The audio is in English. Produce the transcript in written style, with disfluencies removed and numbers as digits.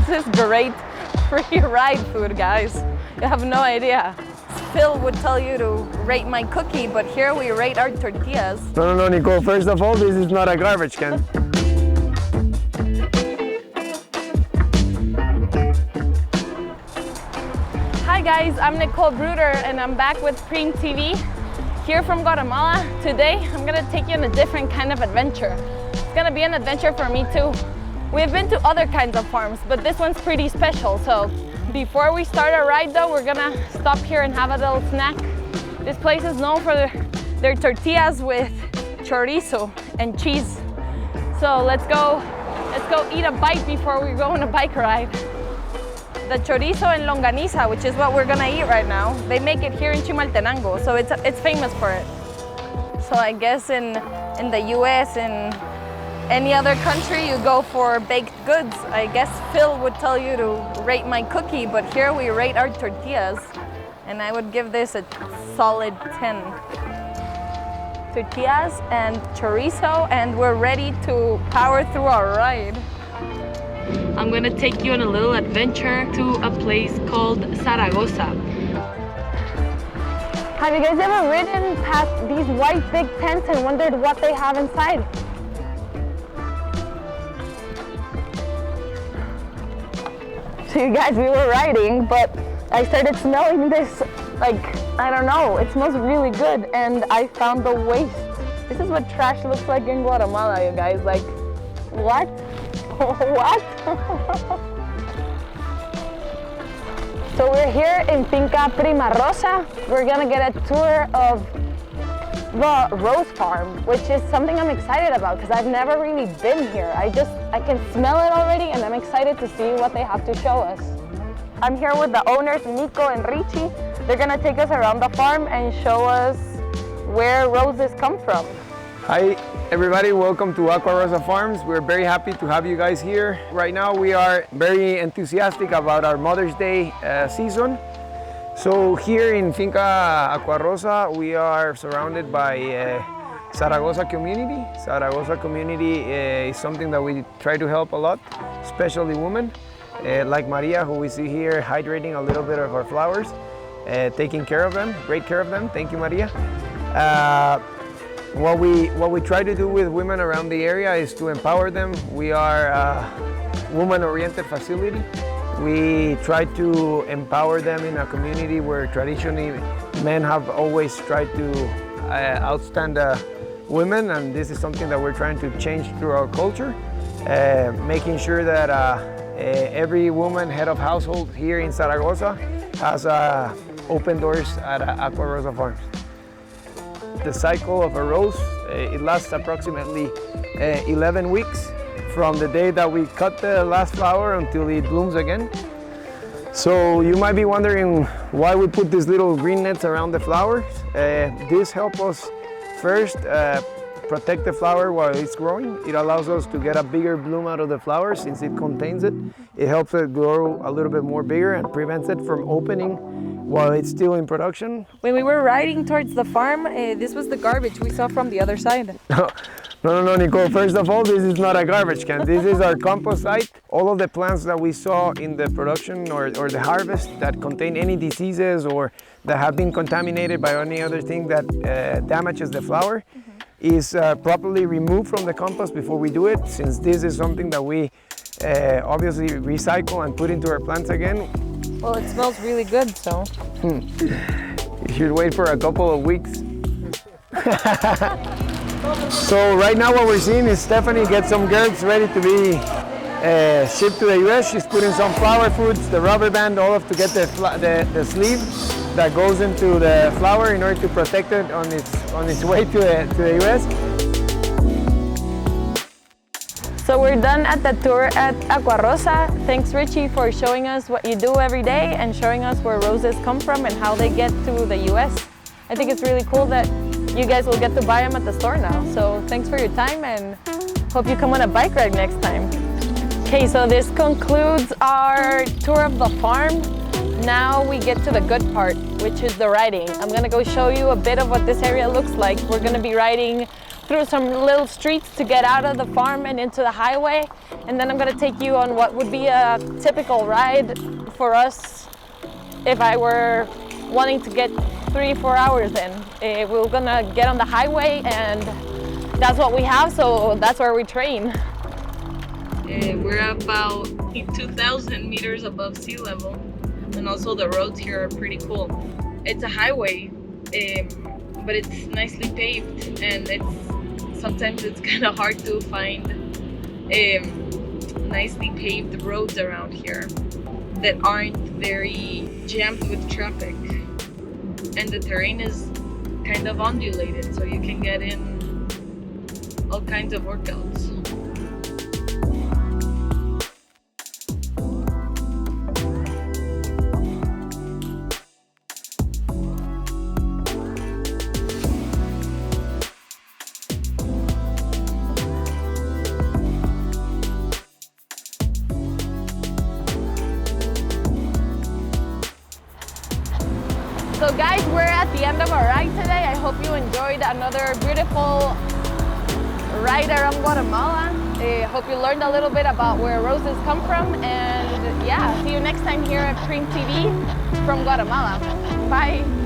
This is great free ride food, guys. You have no idea. Phil would tell you to rate my cookie, but here we rate our tortillas. No, Nicole, first of all, this is not a garbage can. Hi guys, I'm Nicolle Bruderer and I'm back with Preem TV here from Guatemala. Today I'm gonna take you on a different kind of adventure. It's gonna be an adventure for me too. We've been to other kinds of farms, but this one's pretty special. So before we start our ride though, we're gonna stop here and have a little snack. This place is known for their tortillas with chorizo and cheese. So let's go eat a bite before we go on a bike ride. The chorizo and longaniza, which is what we're gonna eat right now, they make it here in Chimaltenango, so it's famous for it. So I guess in the US, in any other country, you go for baked goods. I guess Phil would tell you to rate my cookie, but here we rate our tortillas, and I would give this a solid 10. Tortillas and chorizo, and we're ready to power through our ride. I'm gonna take you on a little adventure to a place called Zaragoza. Have you guys ever ridden past these white big tents and wondered what they have inside? So you guys, we were riding, but I started smelling this, like, I don't know, it smells really good, and I found the waste. This is what trash looks like in Guatemala, you guys, like, what? What? So we're here in Finca Prima Rosa. We're gonna get a tour of the rose farm, which is something I'm excited about because I've never really been here. I can smell it already and I'm excited to see what they have to show us. I'm here with the owners, Nico and Richie. They're gonna take us around the farm and show us where roses come from. Hi everybody, welcome to Aqua Rosa Farms. We're very happy to have you guys here. Right now we are very enthusiastic about our Mother's Day season. So here in Finca Aqua Rosa, we are surrounded by Zaragoza community. Zaragoza community is something that we try to help a lot, especially women, like Maria, who we see here hydrating a little bit of our flowers, taking care of them, great care of them. Thank you, Maria. What we try to do with women around the area is to empower them. We are a woman-oriented facility. We try to empower them in a community where traditionally men have always tried to outstand women, and this is something that we're trying to change through our culture, making sure that every woman head of household here in Zaragoza has open doors at Aqua Rosa Farms. The cycle of a rose, it lasts approximately 11 weeks from the day that we cut the last flower until it blooms again. So you might be wondering why we put these little green nets around the flowers. This helps us first protect the flower while it's growing. It allows us to get a bigger bloom out of the flower since it contains it. It helps it grow a little bit more bigger and prevents it from opening while it's still in production. When we were riding towards the farm, this was the garbage we saw from the other side. No, Nicole, first of all, this is not a garbage can. This is our compost site. All of the plants that we saw in the production or the harvest that contain any diseases or that have been contaminated by any other thing that damages the flower is properly removed from the compost before we do it, since this is something that we obviously recycle and put into our plants again. Well, it smells really good, so. You should wait for a couple of weeks. So right now what we're seeing is Stephanie get some gerbs ready to be shipped to the US. She's putting some flower foods, the rubber band, all of to get the sleeve that goes into the flower in order to protect it on its way to the US. So we're done at the tour at Aqua Rosa. Thanks, Richie, for showing us what you do every day and showing us where roses come from and how they get to the US. I think it's really cool that you guys will get to buy them at the store now. So thanks for your time and hope you come on a bike ride next time. Okay, so this concludes our tour of the farm. Now we get to the good part, which is the riding. I'm gonna go show you a bit of what this area looks like. We're gonna be riding through some little streets to get out of the farm and into the highway. And then I'm gonna take you on what would be a typical ride for us if I were wanting to get 3-4 hours in. We're gonna get on the highway, and that's what we have, so that's where we train. We're about 2,000 meters above sea level, and also the roads here are pretty cool. It's a highway, but it's nicely paved, and sometimes it's kind of hard to find nicely paved roads around here that aren't very jammed with traffic. And the terrain is kind of undulated, so you can get in all kinds of workouts. So guys, we're at the end of our ride today. I hope you enjoyed another beautiful ride around Guatemala. I hope you learned a little bit about where roses come from. And yeah, see you next time here at Preem TV from Guatemala. Bye.